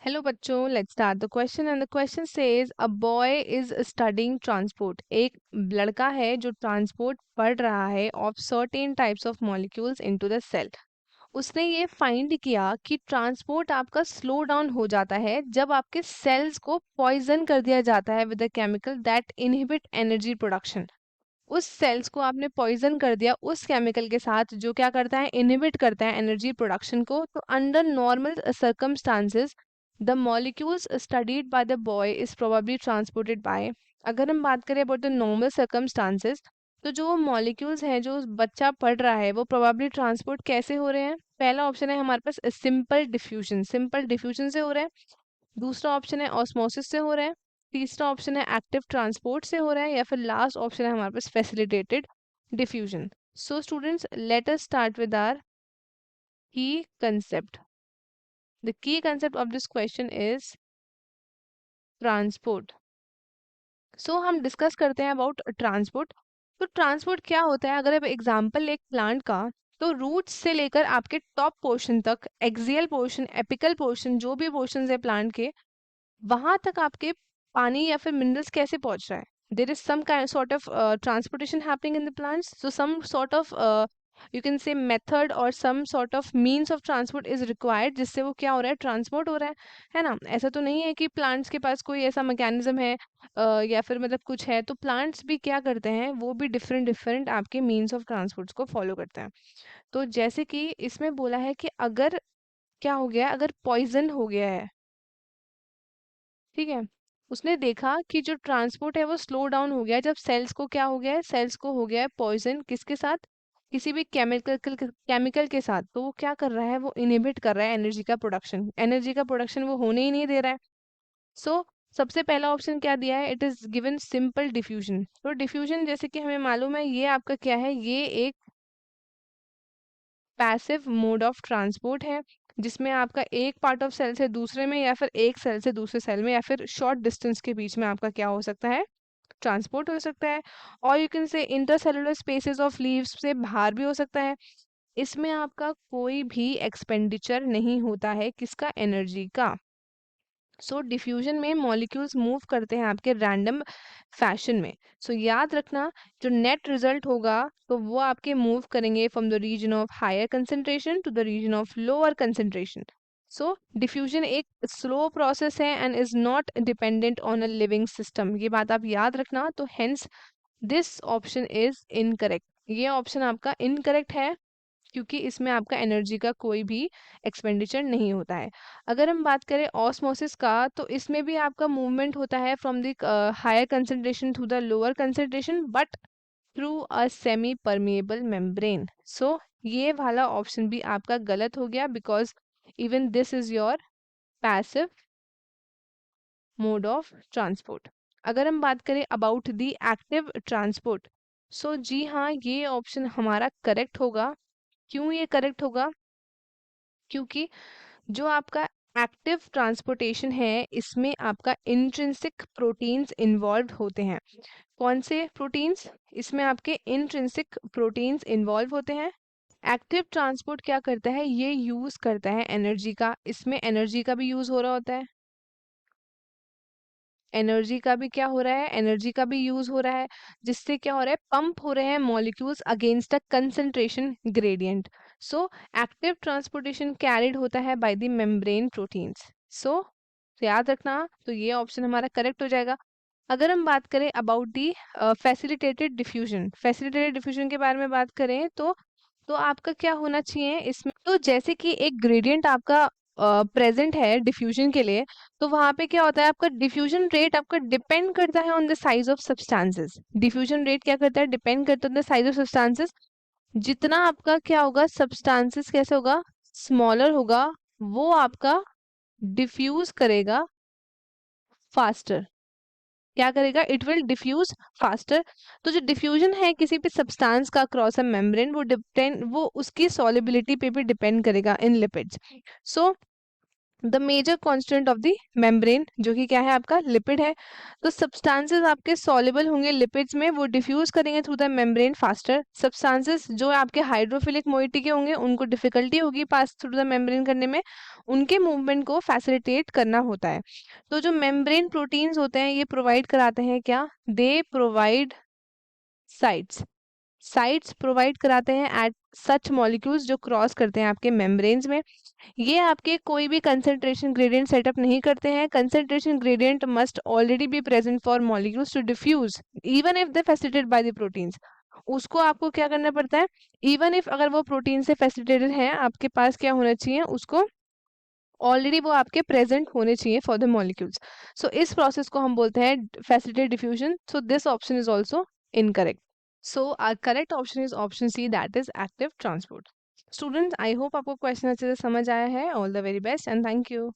Hello बच्चों, let's start the question and the question says a boy is studying transport. एक लड़का है जो ट्रांसपोर्ट पढ़ रहा है of certain types of molecules into the cell. उसने ये फाइंड किया कि ट्रांसपोर्ट आपका स्लो डाउन हो जाता है जब आपके सेल्स को पॉइजन कर दिया जाता है with a chemical that inhibit energy production. उस सेल्स को आपने पॉइजन कर दिया उस केमिकल के साथ जो क्या करता है, इनहिबिट करता है एनर्जी प्रोडक्शन को। तो under normal circumstances the molecules studied by the boy is probably transported by. अगर हम बात करें अबाउट द नॉर्मल सर्कमस्टांसेस, तो जो मॉलिक्यूल्स हैं जो बच्चा पढ़ रहा है वो प्रोबेबली ट्रांसपोर्ट कैसे हो रहे हैं। पहला ऑप्शन है हमारे पास सिंपल डिफ्यूजन, सिंपल डिफ्यूजन से हो रहा है। दूसरा ऑप्शन है ऑस्मोसिस से हो रहा है। तीसरा ऑप्शन है एक्टिव ट्रांसपोर्ट से हो रहा है, या फिर लास्ट ऑप्शन है हमारे पास facilitated diffusion. So students, let us start with our key concept. The key concept of this question is transport. So हम डिस्कस करते हैं अबाउट ट्रांसपोर्ट। तो ट्रांसपोर्ट क्या होता है, अगर अब एग्जांपल एक प्लांट का, तो रूट्स से लेकर आपके टॉप पोर्शन तक, एक्सियल पोर्शन, एपिकल पोर्शन, जो भी पोर्शन है प्लांट के, वहां तक आपके पानी या फिर मिनरल्स कैसे पहुंच रहा है। There is some sort of transportation happening in the plants, so some sort of you can say method और some sort of means of transport is required, जिससे वो क्या हो रहा है, ट्रांसपोर्ट हो रहा है ना। ऐसा तो नहीं है कि प्लांट्स के पास कोई ऐसा मैकेनिज्म है या फिर मतलब कुछ है। तो प्लांट्स भी क्या करते हैं, वो भी डिफरेंट डिफरेंट आपके मीन्स ऑफ ट्रांसपोर्ट्स को फॉलो करते हैं। तो जैसे कि इसमें बोला है कि अगर क्या हो गया, अगर पॉइजन हो गया है, ठीक है, उसने देखा कि जो ट्रांसपोर्ट है वो स्लो डाउन हो गया है जब सेल्स को क्या हो गया है, सेल्स को हो गया है पॉइजन, किसके साथ, किसी भी केमिकल के साथ। तो वो क्या कर रहा है, वो इनहिबिट कर रहा है एनर्जी का प्रोडक्शन, एनर्जी का प्रोडक्शन वो होने ही नहीं दे रहा है। सो सबसे पहला ऑप्शन क्या दिया है, it is given simple diffusion. तो डिफ्यूजन जैसे कि हमें मालूम है, ये आपका क्या है, ये एक पैसिव मोड ऑफ ट्रांसपोर्ट है, जिसमें आपका एक पार्ट ऑफ सेल से दूसरे में, या फिर एक सेल से दूसरे सेल में, या फिर शॉर्ट डिस्टेंस के बीच में आपका क्या हो सकता है, ट्रांसपोर्ट हो सकता है। और यू कैन से इंटरसेलुलर स्पेसेस ऑफ लीव्स से बाहर भी हो सकता है। इसमें आपका कोई भी एक्सपेंडिचर नहीं होता है, किसका, एनर्जी का। सो डिफ्यूजन में मॉलिक्यूल्स मूव करते हैं आपके रैंडम फैशन में। सो याद रखना, जो नेट रिजल्ट होगा तो वो आपके मूव करेंगे from the region of higher concentration to the region of lower concentration. So diffusion एक स्लो प्रोसेस है and is not dependent on a living system, ये बात आप याद रखना। तो hence this option is incorrect, ये ऑप्शन आपका इनकरेक्ट है, क्योंकि इसमें आपका एनर्जी का कोई भी एक्सपेंडिचर नहीं होता है। अगर हम बात करें ऑस्मोसिस का, तो इसमें भी आपका मूवमेंट होता है from the higher concentration to the lower concentration, but through a semi permeable membrane. So ये वाला ऑप्शन भी आपका गलत हो गया, because even this is your passive mode of transport. अगर हम बात करें about the active transport, so जी हाँ, ये ऑप्शन हमारा करेक्ट होगा। क्यों ये करेक्ट होगा, क्योंकि जो आपका एक्टिव ट्रांसपोर्टेशन है, इसमें आपका इंट्रिंसिक प्रोटीन्स इन्वॉल्व होते हैं। कौन से प्रोटीन्स, इसमें आपके इंट्रिंसिक प्रोटीन्स इन्वॉल्व होते हैं। एक्टिव ट्रांसपोर्ट क्या करता है, ये यूज करता है एनर्जी का, इसमें एनर्जी का भी यूज हो रहा होता है, एनर्जी का भी क्या हो रहा है, एनर्जी का भी यूज हो रहा है, जिससे क्या हो रहा है, पंप हो रहे हैं molecules against a concentration gradient. So active transportation carried होता है बाय द मेम्ब्रेन प्रोटीन्स। सो याद रखना, तो ये ऑप्शन हमारा करेक्ट हो जाएगा। अगर हम बात करें about the facilitated diffusion, facilitated diffusion के बारे में बात करें, तो आपका क्या होना चाहिए इसमें, तो जैसे कि एक ग्रेडियंट आपका प्रेजेंट है डिफ्यूजन के लिए, तो वहां पे क्या होता है, आपका डिफ्यूजन रेट आपका डिपेंड करता है on the size of substances. Diffusion rate क्या करता है, डिपेंड करता है द साइज ऑफ सब्सटेंसेस। जितना आपका क्या होगा, सब्सटेंसेस कैसे होगा, स्मॉलर होगा, वो आपका डिफ्यूज करेगा फास्टर। क्या करेगा, इट विल डिफ्यूज फास्टर। तो जो डिफ्यूजन है किसी भी सब्सटेंस का क्रॉस अ मेम्ब्रेन, वो डिपेंड, वो उसकी सॉलिबिलिटी पे भी डिपेंड करेगा in lipids. So the major constant of the membrane, जो कि क्या है आपका लिपिड है। तो सब्सटेंसेस आपके सॉल्युबल होंगे लिपिड्स में, वो डिफ्यूज करेंगे through the membrane faster. Substances जो आपके हाइड्रोफिलिक मोइटी के होंगे उनको डिफिकल्टी होगी पास थ्रू द मेम्ब्रेन करने में, उनके मूवमेंट को फैसिलिटेट करना होता है। तो जो मेम्ब्रेन प्रोटीन्स होते हैं ये प्रोवाइड कराते हैं क्या, they provide sites, sites provide कराते हैं एट सच मॉलिक्यूल्स जो क्रॉस करते हैं आपके मेम्ब्रेन्स में। ये आपके कोई भी कंसंट्रेशन ग्रेडियंट सेटअप नहीं करते हैं। Concentration gradient must already be present for molecules to diffuse even if they facilitated by the proteins. उसको आपको क्या करना पड़ता है, इवन इफ अगर वो प्रोटीन से फैसिलिटेटेड है आपके पास क्या होना चाहिए, उसको ऑलरेडी वो आपके प्रेजेंट होने चाहिए फॉर द मॉलिक्यूल्स। सो इस प्रोसेस को हम बोलते हैं facilitated diffusion. So this option is also incorrect. So our correct option is option C, that is active transport. Students, I hope आपको क्वेश्चन अच्छे से समझ आया है। All the very best and thank you.